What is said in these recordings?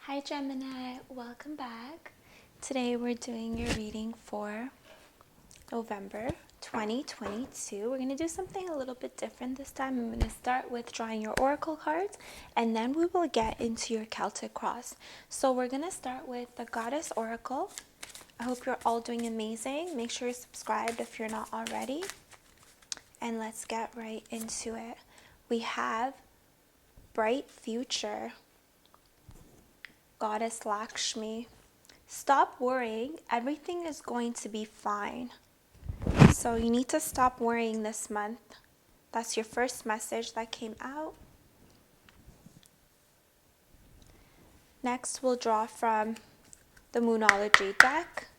Hi Gemini, welcome back. Today we're doing your reading for November 2022. We're going to do something a little bit different this time. I'm going to start with drawing your oracle cards and then we will get into your Celtic cross. So we're going to start with the Goddess Oracle. I hope you're all doing amazing. Make sure you're subscribed if you're not already. And let's get right into it. We have Bright Future. Goddess Lakshmi. Stop worrying. Everything is going to be fine. So you need to stop worrying this month. That's your first message that came out. Next, we'll draw from the Moonology deck.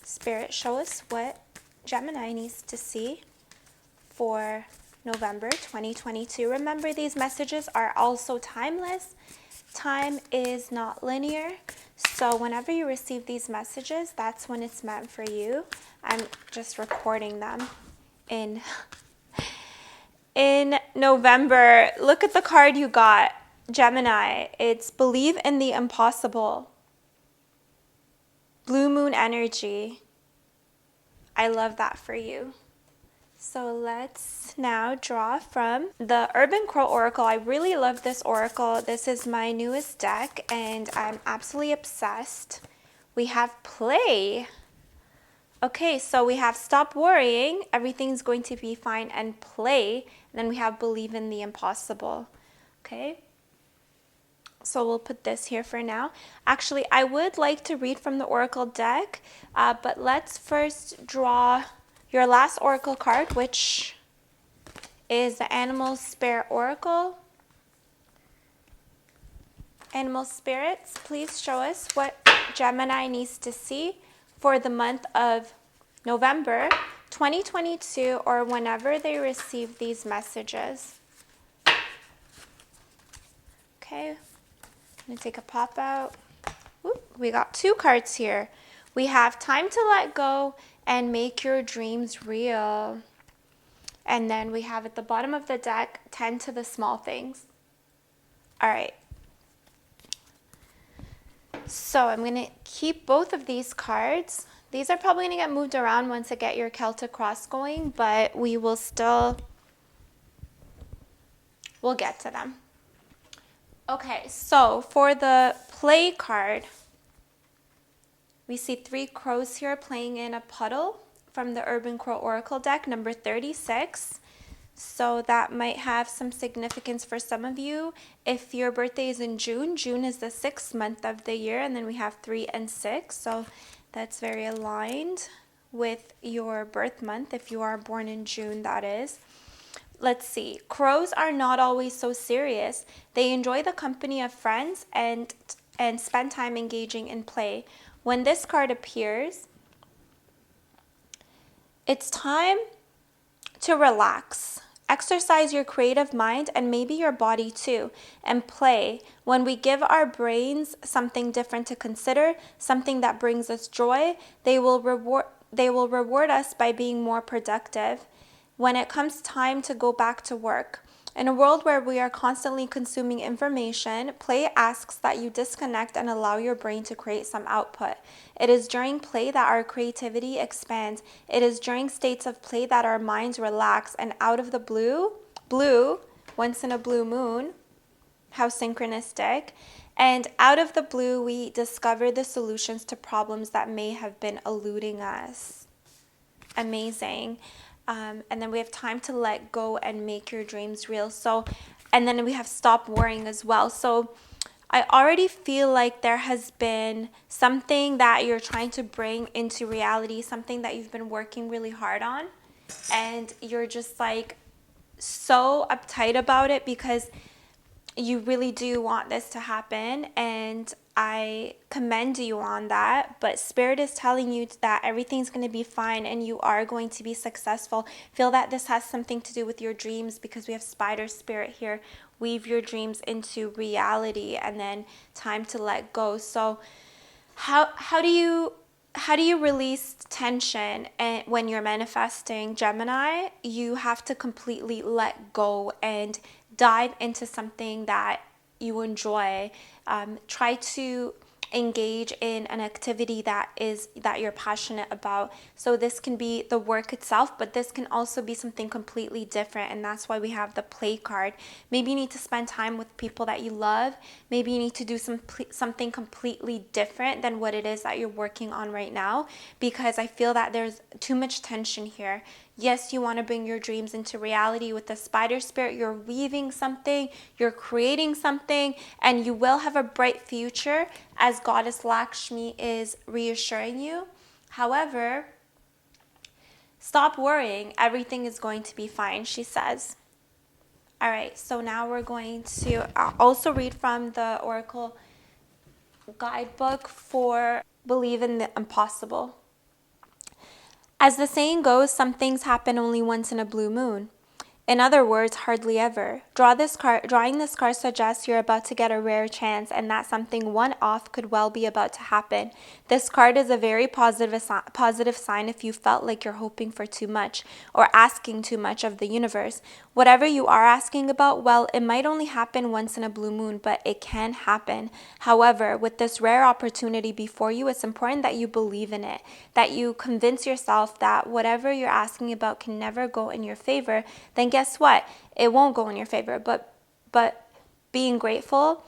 Spirit, show us what Gemini needs to see for November 2022. Remember, these messages are also timeless. Time is not linear, so whenever you receive these messages, that's when it's meant for you. I'm just recording them in November. Look at the card you got, Gemini. It's Believe in the Impossible. Blue moon energy. I love that for you. So let's now draw from the Urban Crow Oracle. I really love this oracle. This is my newest deck and I'm absolutely obsessed. We have Play. Okay, so we have Stop Worrying, Everything's Going to Be Fine, and Play. And then we have Believe in the Impossible. Okay, so we'll put this here for now. Actually, I would like to read from the oracle deck, but let's first draw your last oracle card, which is the Animal Spirit Oracle. Animal Spirits, please show us what Gemini needs to see for the month of November 2022 or whenever they receive these messages. Okay, I'm going to take a pop out. Oop, we got two cards here. We have Time to Let Go and Make Your Dreams Real. And then we have at the bottom of the deck, Tend to the Small Things. All right. So I'm going to keep both of these cards. These are probably going to get moved around once I get your Celtic cross going, but we'll get to them. Okay, so for the Play card, we see 3 crows here playing in a puddle from the Urban Crow Oracle deck, number 36. So that might have some significance for some of you. If your birthday is in June, June is the 6th month of the year, and then we have 3 and 6. So that's very aligned with your birth month, if you are born in June, that is. Let's see. Crows are not always so serious. They enjoy the company of friends and spend time engaging in play. When this card appears, it's time to relax. Exercise your creative mind and maybe your body too, and play. When we give our brains something different to consider, something that brings us joy, they will reward us by being more productive. When it comes time to go back to work, in a world where we are constantly consuming information, play asks that you disconnect and allow your brain to create some output. It is during play that our creativity expands. It is during states of play that our minds relax, and out of the blue, once in a blue moon, how synchronistic, and out of the blue we discover the solutions to problems that may have been eluding us. Amazing. And then we have Time to Let Go and Make Your Dreams Real. So, and then we have Stop Worrying as well. So I already feel like there has been something that you're trying to bring into reality, something that you've been working really hard on, and you're just like so uptight about it because you really do want this to happen, and I commend you on that. But Spirit is telling you that everything's going to be fine and you are going to be successful. Feel that this has something to do with your dreams because we have Spider Spirit here. Weave your dreams into reality, and then Time to Let Go. So how do you release tension when you're manifesting, Gemini? You have to completely let go and dive into something that you enjoy. Try to engage in an activity that you're passionate about. So this can be the work itself, but this can also be something completely different, and that's why we have the play card. Maybe you need to spend time with people that you love. Maybe you need to do something completely different than what it is that you're working on right now, because I feel that there's too much tension here. Yes, you want to bring your dreams into reality with the spider spirit. You're weaving something, you're creating something, and you will have a bright future, as Goddess Lakshmi is reassuring you. However, stop worrying. Everything is going to be fine, she says. All right, so now we're going to also read from the Oracle guidebook for Believe in the Impossible. As the saying goes, some things happen only once in a blue moon. In other words, hardly ever. Drawing this card suggests you're about to get a rare chance, and that something one-off could well be about to happen. This card is a very positive sign if you felt like you're hoping for too much or asking too much of the universe. Whatever you are asking about, well, it might only happen once in a blue moon, but it can happen. However, with this rare opportunity before you, it's important that you believe in it, that you convince yourself that whatever you're asking about can never go in your favor. Then guess what? It won't go in your favor. But being grateful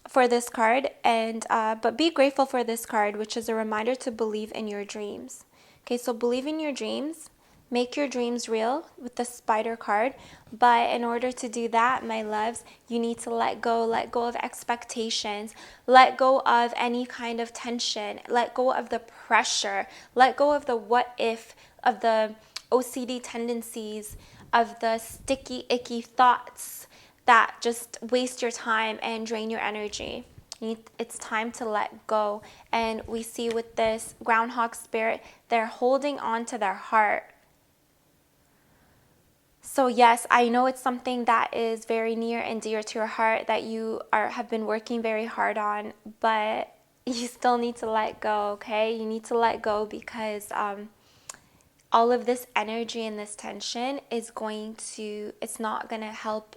for this card, but be grateful for this card, which is a reminder to believe in your dreams. Okay, so believe in your dreams. Make your dreams real with the spider card. But in order to do that, my loves, you need to let go of expectations, let go of any kind of tension, let go of the pressure, let go of the what if, of the OCD tendencies, of the sticky, icky thoughts that just waste your time and drain your energy. It's time to let go. And we see with this groundhog spirit, they're holding on to their heart. So yes, I know it's something that is very near and dear to your heart that you have been working very hard on, but you still need to let go, okay? You need to let go because all of this energy and this tension it's not going to help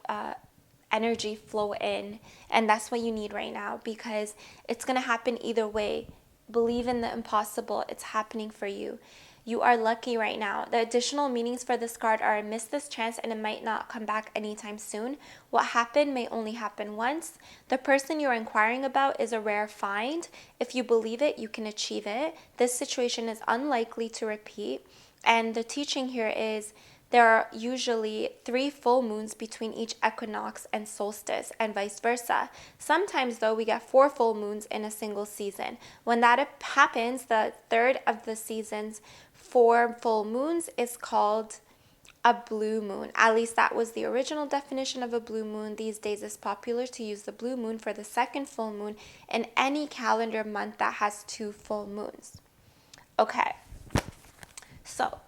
energy flow in. And that's what you need right now, because it's going to happen either way. Believe in the impossible. It's happening for you. You are lucky right now. The additional meanings for this card are miss this chance and it might not come back anytime soon. What happened may only happen once. The person you're inquiring about is a rare find. If you believe it, you can achieve it. This situation is unlikely to repeat. And the teaching here is there are usually 3 full moons between each equinox and solstice, and vice versa. Sometimes, though, we get 4 full moons in a single season. When that happens, the third of the season's 4 full moons is called a blue moon. At least that was the original definition of a blue moon. These days it's popular to use the blue moon for the second full moon in any calendar month that has 2 full moons. Okay. So,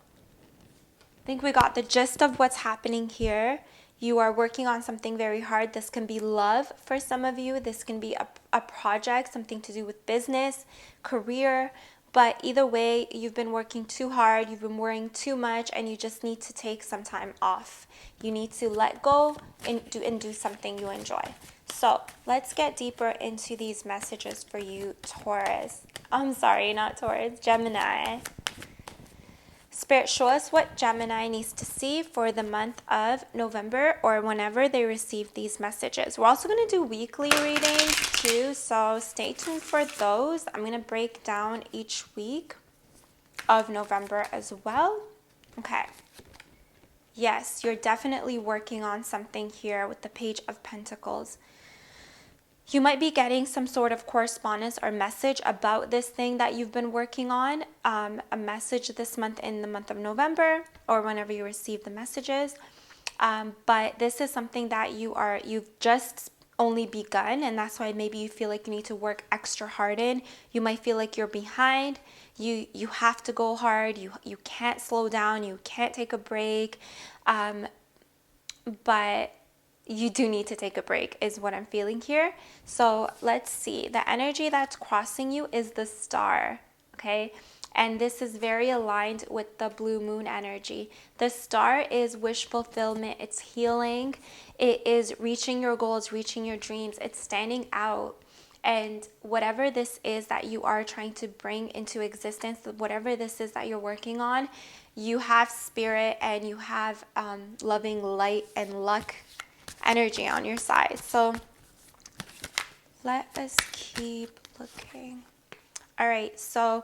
I think we got the gist of what's happening here. You are working on something very hard. This can be love for some of you. This can be a project, something to do with business, career. But either way, you've been working too hard. You've been worrying too much, and you just need to take some time off. You need to let go and do something you enjoy. So let's get deeper into these messages for you, Taurus. I'm sorry, not Taurus, Gemini. Spirit, show us what Gemini needs to see for the month of November or whenever they receive these messages. We're also going to do weekly readings too, so stay tuned for those. I'm going to break down each week of November as well. Okay. Yes, you're definitely working on something here with the Page of Pentacles. You might be getting some sort of correspondence or message about this thing that you've been working on, a message this month in the month of November or whenever you receive the messages. But this is something that you've just only begun, and that's why maybe you feel like you need to work extra hard in. You might feel like you're behind. You have to go hard. You can't slow down. You can't take a break. But you do need to take a break is what I'm feeling here. So let's see. The energy that's crossing you is the Star, okay? And this is very aligned with the blue moon energy. The star is wish fulfillment, it's healing, it is reaching your goals, reaching your dreams, it's standing out. And whatever this is that you are trying to bring into existence, whatever this is that you're working on, you have spirit and you have loving light and luck energy on your side. So let us keep looking. All right, so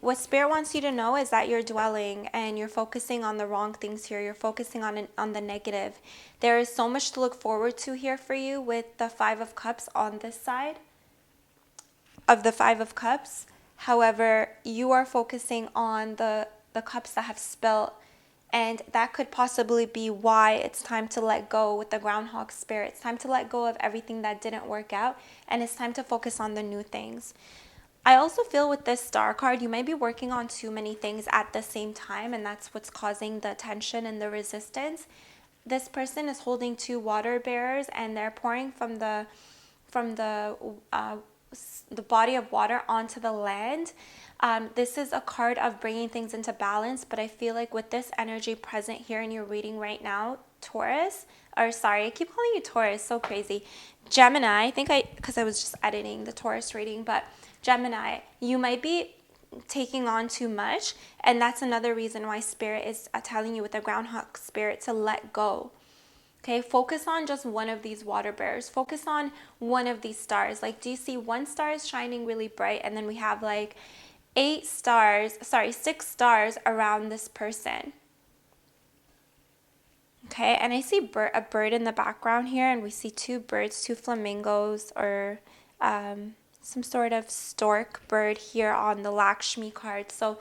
what Spirit wants you to know is that you're dwelling and you're focusing on the wrong things here. You're focusing on the negative. There is so much to look forward to here for you with the Five of Cups on this side of the Five of Cups. However, you are focusing on the cups that have spilt, and that could possibly be why it's time to let go with the groundhog spirit. It's time to let go of everything that didn't work out, and it's time to focus on the new things. I also feel with this star card, you might be working on too many things at the same time, and that's what's causing the tension and the resistance. This person is holding two water bearers, and they're pouring from the body of water onto the land. This is a card of bringing things into balance, but I feel like with this energy present here in your reading right now, Taurus, or sorry, I keep calling you Taurus, so crazy. Gemini, because I was just editing the Taurus reading, but Gemini, you might be taking on too much, and that's another reason why Spirit is telling you with the groundhog spirit to let go. Okay, focus on just one of these water bearers. Focus on one of these stars. Like, do you see one star is shining really bright, and then we have like 6 stars around this person. Okay, and I see a bird in the background here, and we see two birds, two flamingos, or some sort of stork bird here on the Lakshmi card. So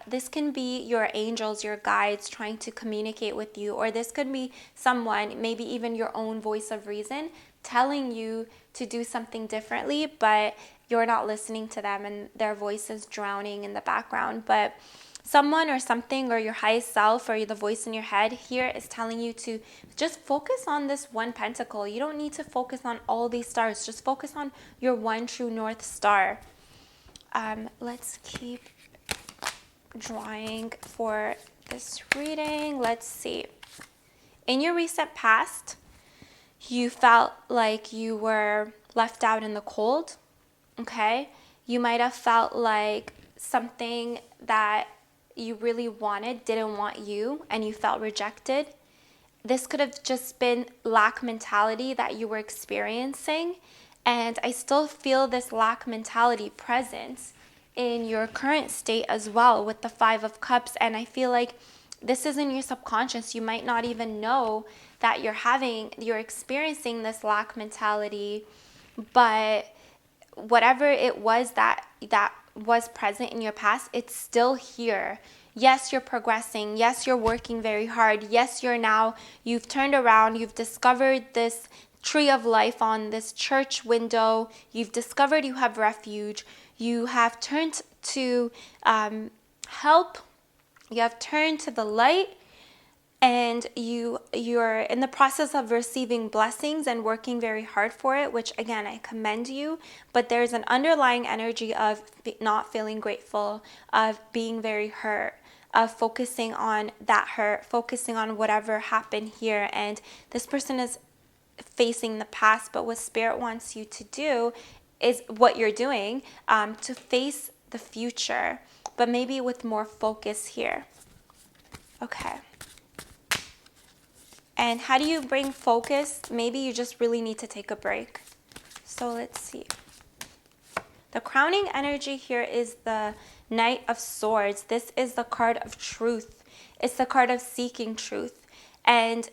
this can be your angels, your guides trying to communicate with you, or this could be someone, maybe even your own voice of reason, telling you to do something differently, but you're not listening to them and their voice is drowning in the background. But someone or something or your highest self or the voice in your head here is telling you to just focus on this one pentacle. You don't need to focus on all these stars. Just focus on your one true North Star. Let's keep drawing for this reading. Let's see. In your recent past, you felt like you were left out in the cold. Okay? You might have felt like something that you really wanted didn't want you and you felt rejected. This could have just been lack mentality that you were experiencing, and I still feel this lack mentality present in your current state as well with the Five of Cups. And I feel like this is in your subconscious. You might not even know that you're experiencing this lack mentality, but whatever it was that was present in your past, it's still here. Yes, you're progressing. Yes, you're working very hard. Yes, you've turned around. You've discovered this tree of life on this church window. You've discovered you have refuge. You have turned to help. You have turned to the light. And you're in the process of receiving blessings and working very hard for it, which again, I commend you. But there's an underlying energy of not feeling grateful, of being very hurt, of focusing on that hurt, focusing on whatever happened here. And this person is facing the past, but what Spirit wants you to do is what you're doing, to face the future, but maybe with more focus here. Okay. And how do you bring focus? Maybe you just really need to take a break. So let's see. The crowning energy here is the Knight of Swords. This is the card of truth. It's the card of seeking truth. And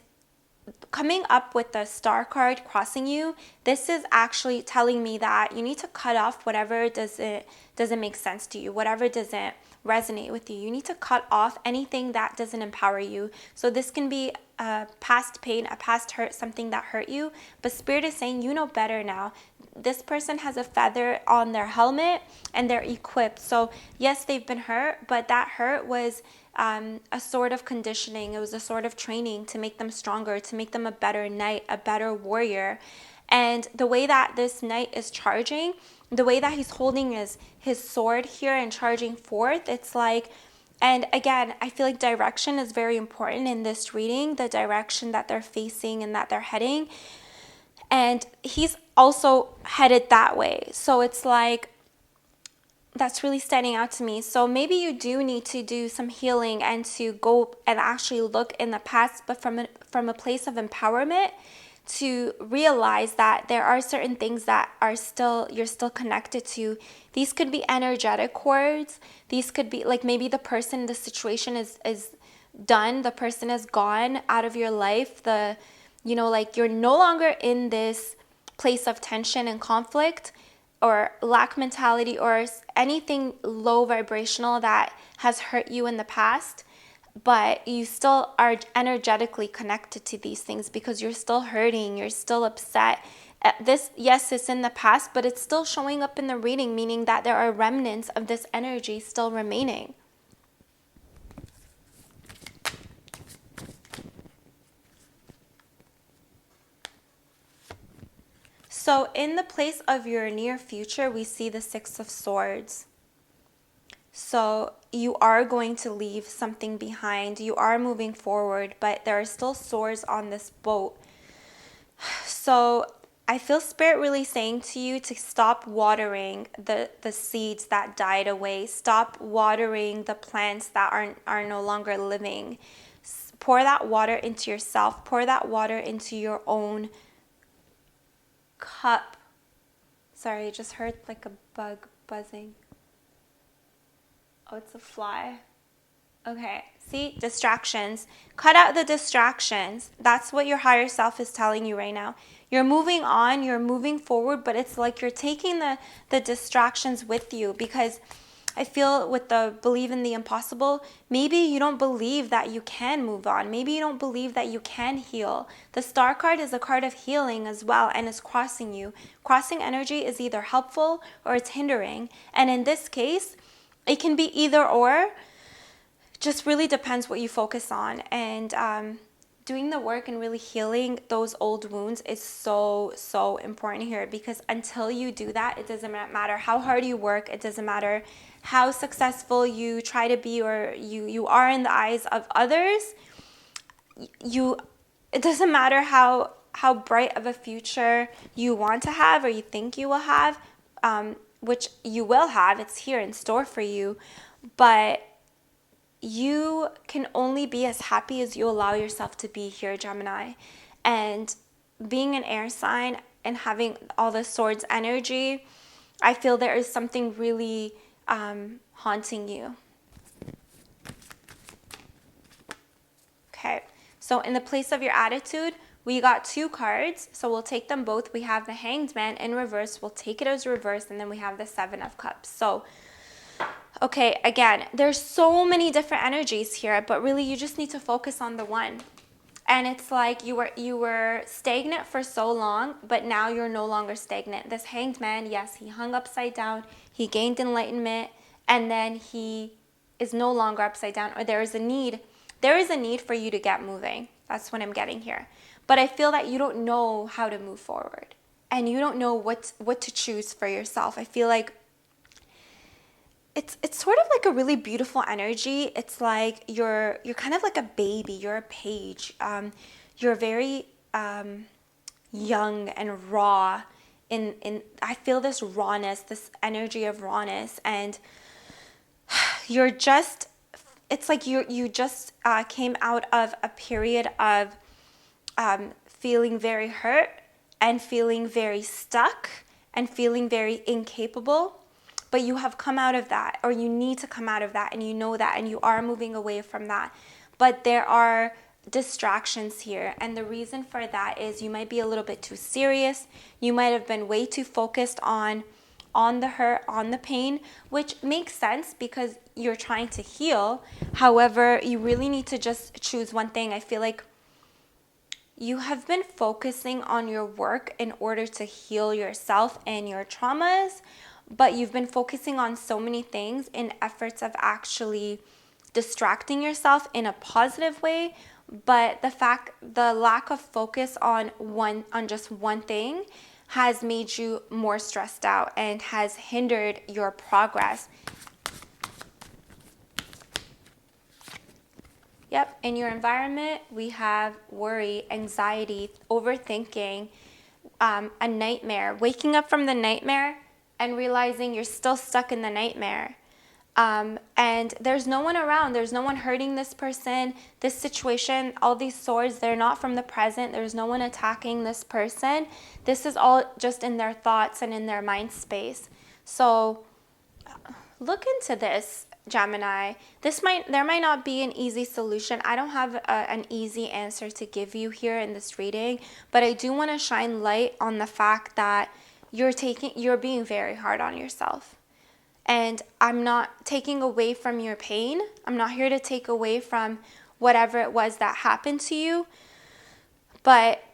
coming up with the star card crossing you, this is actually telling me that you need to cut off whatever doesn't make sense to you, whatever doesn't resonate with you. You need to cut off anything that doesn't empower you. So this can be a past pain, a past hurt, something that hurt you, but Spirit is saying you know better now. This person has a feather on their helmet and they're equipped. So yes, they've been hurt, but that hurt was a sort of conditioning. It was a sort of training to make them stronger, to make them a better knight, a better warrior. And the way that this knight is charging, the way that he's holding his sword here and charging forth, it's like, and again, I feel like direction is very important in this reading, the direction that they're facing and that they're heading. And he's also headed that way. So it's like, that's really standing out to me. So maybe you do need to do some healing and to go and actually look in the past, but from a place of empowerment, to realize that there are certain things that are still, you're still connected to. These could be energetic cords. These could be like, maybe the person, the situation is done. The person is gone out of your life. Like you're no longer in this place of tension and conflict or lack mentality or anything low vibrational that has hurt you in the past, but you still are energetically connected to these things because you're still hurting, you're still upset. This, yes, it's in the past, but it's still showing up in the reading, meaning that there are remnants of this energy still remaining. So in the place of your near future, we see the Six of Swords. So you are going to leave something behind. You are moving forward, but there are still swords on this boat. So I feel Spirit really saying to you to stop watering the seeds that died away. Stop watering the plants that are no longer living. Pour that water into yourself. Pour that water into your own cup. Sorry, I just heard like a bug buzzing. Oh, it's a fly. Okay, see, distractions. Cut out the distractions. That's what your higher self is telling you right now. You're moving on, you're moving forward, but it's like you're taking the distractions with you, because I feel with the believe in the impossible, maybe you don't believe that you can move on. Maybe you don't believe that you can heal. The Star card is a card of healing as well, and it's crossing you. Crossing energy is either helpful or it's hindering. And in this case, it can be either or. Just really depends what you focus on. And doing the work and really healing those old wounds is so important here, because until you do that, it doesn't matter how hard you work. It doesn't matter how successful you try to be or you are in the eyes of others. It doesn't matter how bright of a future you want to have or you think you will have, which you will have. It's here in store for you. But you can only be as happy as you allow yourself to be here, Gemini. And being an air sign and having all the swords energy, I feel there is something really haunting you. Okay, so in the place of your attitude, we got two cards, so we'll take them both. We have the Hanged Man in reverse. We'll take it as reverse, and then we have the Seven of Cups. So okay, again, there's so many different energies here, but really you just need to focus on the one. And it's like you were stagnant for so long, but now you're no longer stagnant. This Hanged Man, yes, he hung upside down, he gained enlightenment, and then he is no longer upside down, or there is a need for you to get moving. That's what I'm getting here. But I feel that you don't know how to move forward, and you don't know what to choose for yourself. I feel like it's sort of like a really beautiful energy. It's like you're kind of like a baby. You're a page. You're very young and raw. I feel this rawness, this energy of rawness, and you're just. It's like you just came out of a period of feeling very hurt and feeling very stuck and feeling very incapable. But you have come out of that, or you need to come out of that, and you know that, and you are moving away from that. But there are distractions here, and the reason for that is you might be a little bit too serious. You might have been way too focused on the hurt, on the pain, which makes sense because you're trying to heal. However, you really need to just choose one thing. I feel like you have been focusing on your work in order to heal yourself and your traumas, but you've been focusing on so many things in efforts of actually distracting yourself in a positive way, but the lack of focus on just one thing has made you more stressed out and has hindered your progress. Yep, in your environment, we have worry, anxiety, overthinking, a nightmare, waking up from the nightmare and realizing you're still stuck in the nightmare. And there's no one around. There's no one hurting this person. This situation, all these swords, they're not from the present. There's no one attacking this person. This is all just in their thoughts and in their mind space. So look into this, Gemini. There might not be an easy solution. I don't have an easy answer to give you here in this reading, but I do want to shine light on the fact that you're being very hard on yourself. And I'm not taking away from your pain. I'm not here to take away from whatever it was that happened to you. But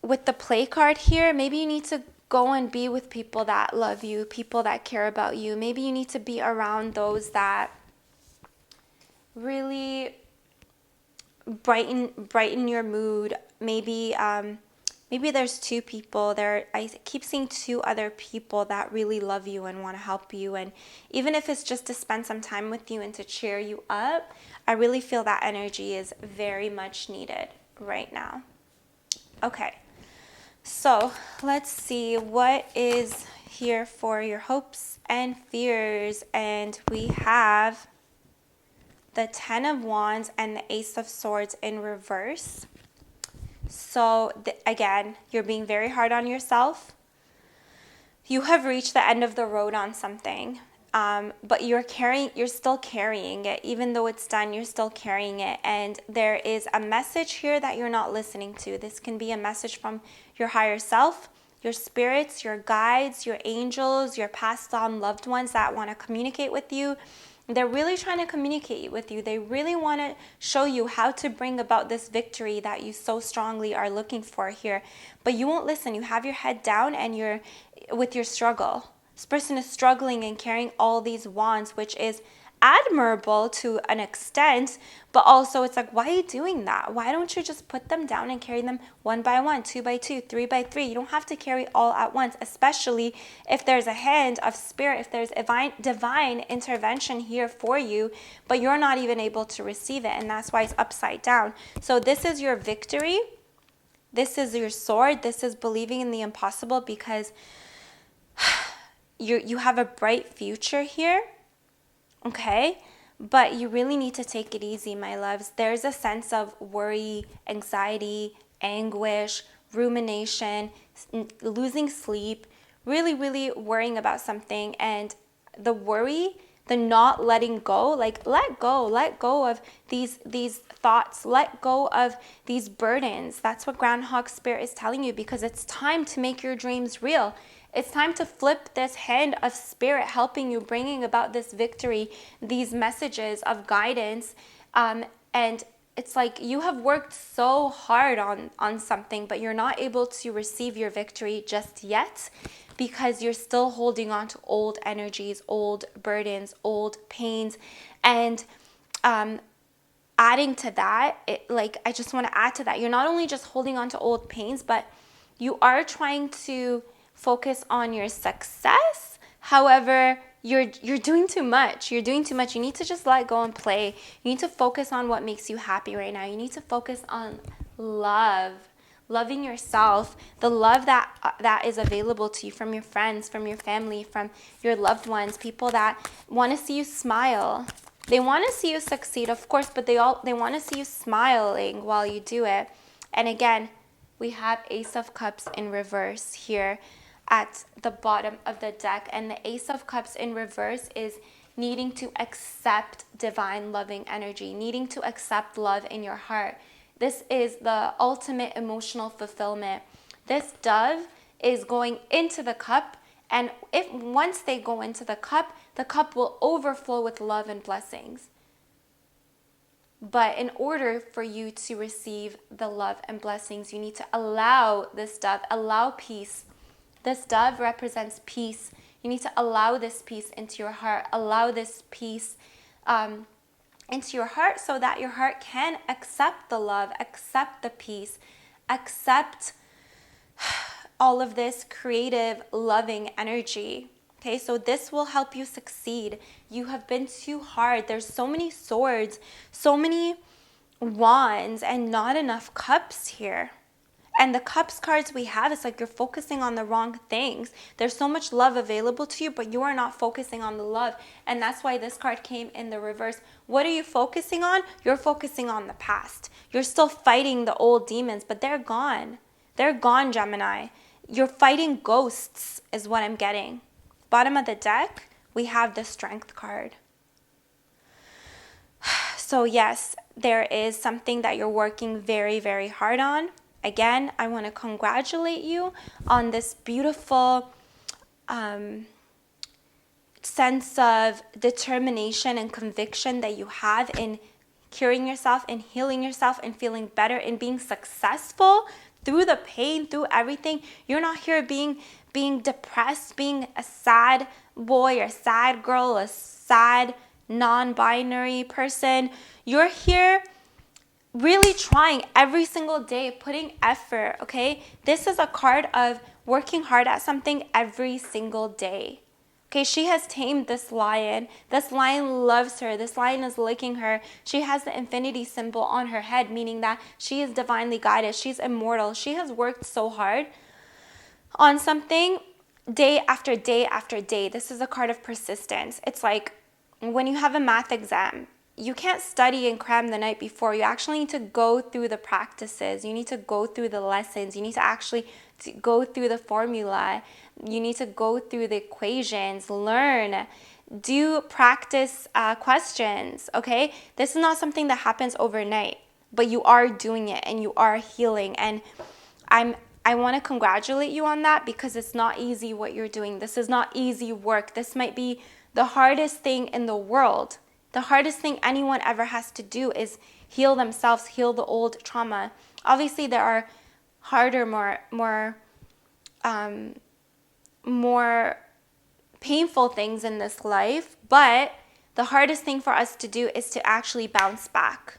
with the play card here, maybe you need to go and be with people that love you, people that care about you. Maybe you need to be around those that really brighten your mood. Maybe there's two people there. I keep seeing two other people that really love you and want to help you. And even if it's just to spend some time with you and to cheer you up, I really feel that energy is very much needed right now. Okay, so let's see what is here for your hopes and fears. And we have the 10 of Wands and the Ace of Swords in reverse. So again, you're being very hard on yourself. You have reached the end of the road on something, but you're still carrying it. Even though it's done, you're still carrying it. And there is a message here that you're not listening to. This can be a message from your higher self, your spirits, your guides, your angels, your passed on loved ones that want to communicate with you. They're really trying to communicate with you. They really want to show you how to bring about this victory that you so strongly are looking for here. But you won't listen. You have your head down and you're with your struggle. This person is struggling and carrying all these wands, which is admirable to an extent, but also it's like, why are you doing that? Why don't you just put them down and carry them one by one, two by two, three by three? You don't have to carry all at once, especially if there's a hand of spirit, if there's divine intervention here for you, but you're not even able to receive it, and that's why it's upside down. So this is your victory. This is your sword. This is believing in the impossible, because you have a bright future here. Okay, but you really need to take it easy, my loves. There's a sense of worry, anxiety, anguish, rumination, losing sleep, really, really worrying about something. And the worry, the not letting go, like let go of these thoughts, let go of these burdens. That's what Groundhog Spirit is telling you, because it's time to make your dreams real. It's time to flip this hand of spirit helping you, bringing about this victory, these messages of guidance. And it's like you have worked so hard on something, but you're not able to receive your victory just yet, because you're still holding on to old energies, old burdens, old pains. And adding to that, I just want to add to that. You're not only just holding on to old pains, but you are trying to focus on your success. However, you're doing too much. You're doing too much. You need to just let go and play. You need to focus on what makes you happy right now. You need to focus on love, loving yourself, the love that is available to you from your friends, from your family, from your loved ones, people that want to see you smile. They want to see you succeed, of course, but they want to see you smiling while you do it. And again, we have Ace of Cups in reverse here at the bottom of the deck. And the Ace of Cups in reverse is needing to accept divine loving energy, needing to accept love in your heart. This is the ultimate emotional fulfillment. This dove is going into the cup, and once they go into the cup will overflow with love and blessings. But in order for you to receive the love and blessings, you need to allow this dove, allow peace. This dove represents peace. You need to allow this peace into your heart. Allow this peace into your heart so that your heart can accept the love, accept the peace, accept all of this creative, loving energy. Okay, so this will help you succeed. You have been too hard. There's so many swords, so many wands, and not enough cups here. And the cups cards we have, it's like you're focusing on the wrong things. There's so much love available to you, but you are not focusing on the love. And that's why this card came in the reverse. What are you focusing on? You're focusing on the past. You're still fighting the old demons, but they're gone. They're gone, Gemini. You're fighting ghosts is what I'm getting. Bottom of the deck, we have the Strength card. So yes, there is something that you're working very, very hard on. Again, I want to congratulate you on this beautiful sense of determination and conviction that you have in curing yourself and healing yourself and feeling better and being successful through the pain, through everything. You're not here being depressed, being a sad boy or sad girl, a sad non-binary person. You're here really trying every single day, putting effort, okay? This is a card of working hard at something every single day. Okay, she has tamed this lion. This lion loves her. This lion is licking her. She has the infinity symbol on her head, meaning that she is divinely guided. She's immortal. She has worked so hard on something day after day after day. This is a card of persistence. It's like when you have a math exam, you can't study and cram the night before. You actually need to go through the practices. You need to go through the lessons. You need to actually go through the formula. You need to go through the equations, learn, do practice questions, okay? This is not something that happens overnight, but you are doing it and you are healing. And I want to congratulate you on that because it's not easy what you're doing. This is not easy work. This might be the hardest thing in the world. The hardest thing anyone ever has to do is heal themselves, heal the old trauma. Obviously, there are harder, more painful things in this life, but the hardest thing for us to do is to actually bounce back.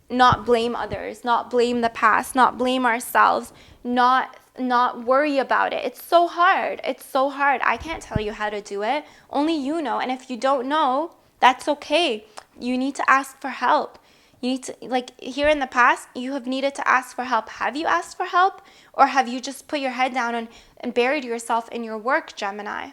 Not blame others, not blame the past, not blame ourselves, not worry about it. It's so hard. It's so hard. I can't tell you how to do it. Only you know. And if you don't know, that's okay. You need to ask for help. You need to, like here in the past, you have needed to ask for help. Have you asked for help? Or have you just put your head down and buried yourself in your work, Gemini?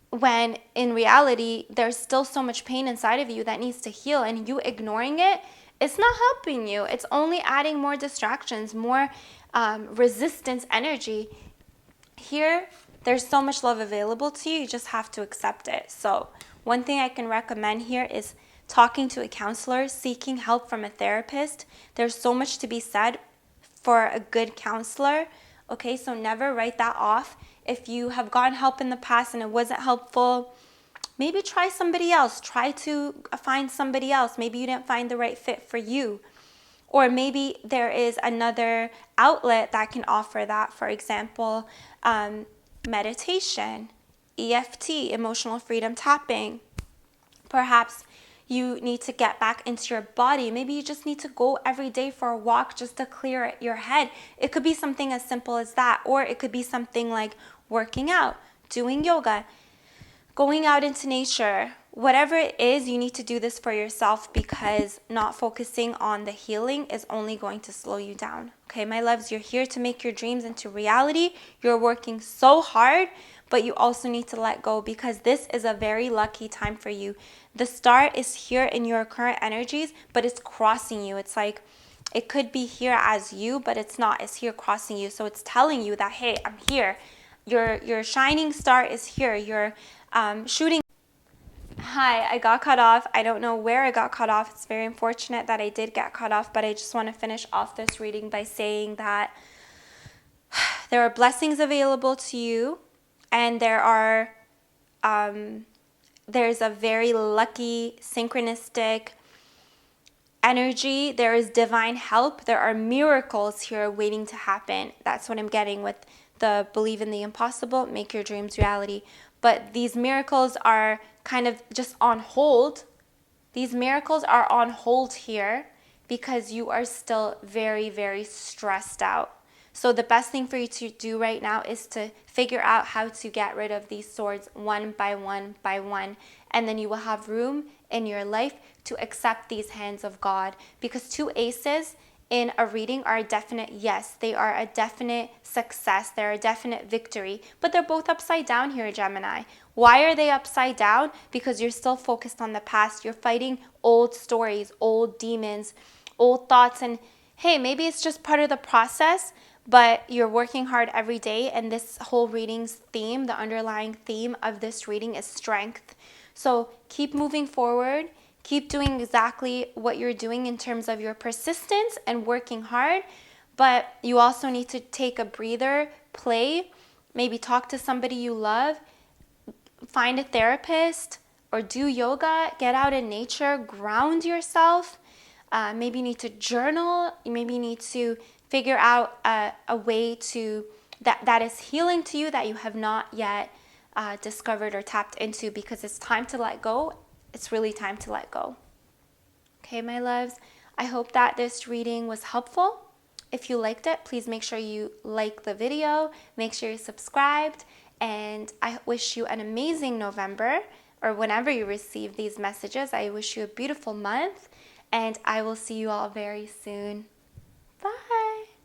When in reality, there's still so much pain inside of you that needs to heal, and you ignoring it, it's not helping you. It's only adding more distractions, more resistance energy. Here, there's so much love available to you. You just have to accept it. So one thing I can recommend here is talking to a counselor, seeking help from a therapist. There's so much to be said for a good counselor. Okay, so never write that off. If you have gotten help in the past and it wasn't helpful, maybe try somebody else. Try to find somebody else. Maybe you didn't find the right fit for you. Or maybe there is another outlet that can offer that. For example, meditation, EFT, emotional freedom tapping. Perhaps you need to get back into your body. Maybe you just need to go every day for a walk just to clear your head. It could be something as simple as that. Or it could be something like working out, doing yoga, going out into nature. Whatever it is, you need to do this for yourself, because not focusing on the healing is only going to slow you down. Okay, my loves, you're here to make your dreams into reality. You're working so hard, but you also need to let go, because this is a very lucky time for you. The star is here in your current energies, but it's crossing you. It's like it could be here as you, but it's not. It's here crossing you. So it's telling you that, hey, I'm here. Your shining star is here. You're shooting. Hi, I got cut off. I don't know where I got cut off. It's very unfortunate that I did get cut off, but I just want to finish off this reading by saying that there are blessings available to you, and there's a very lucky, synchronistic energy. There is divine help. There are miracles here waiting to happen. That's what I'm getting with the believe in the impossible, make your dreams reality. But these miracles are kind of just on hold These miracles are on hold here because you are still very, very stressed out. So the best thing for you to do right now is to figure out how to get rid of these swords one by one by one. And then you will have room in your life to accept these hands of God. Because 2 aces in a reading are a definite yes. They are a definite success. They're a definite victory. But they're both upside down here, Gemini. Why are they upside down? Because you're still focused on the past. You're fighting old stories, old demons, old thoughts. And hey, maybe it's just part of the process, but you're working hard every day. And this whole reading's theme, the underlying theme of this reading is strength. So keep moving forward. Keep doing exactly what you're doing in terms of your persistence and working hard. But you also need to take a breather, play, maybe talk to somebody you love, find a therapist, or do yoga, get out in nature, ground yourself. Maybe you need to journal. Maybe you need to figure out a way to that is healing to you that you have not yet discovered or tapped into, because it's time to let go. It's really time to let go. Okay, my loves, I hope that this reading was helpful. If you liked it, please make sure you like the video, make sure you're subscribed, and I wish you an amazing November, or whenever you receive these messages. I wish you a beautiful month, and I will see you all very soon. Bye.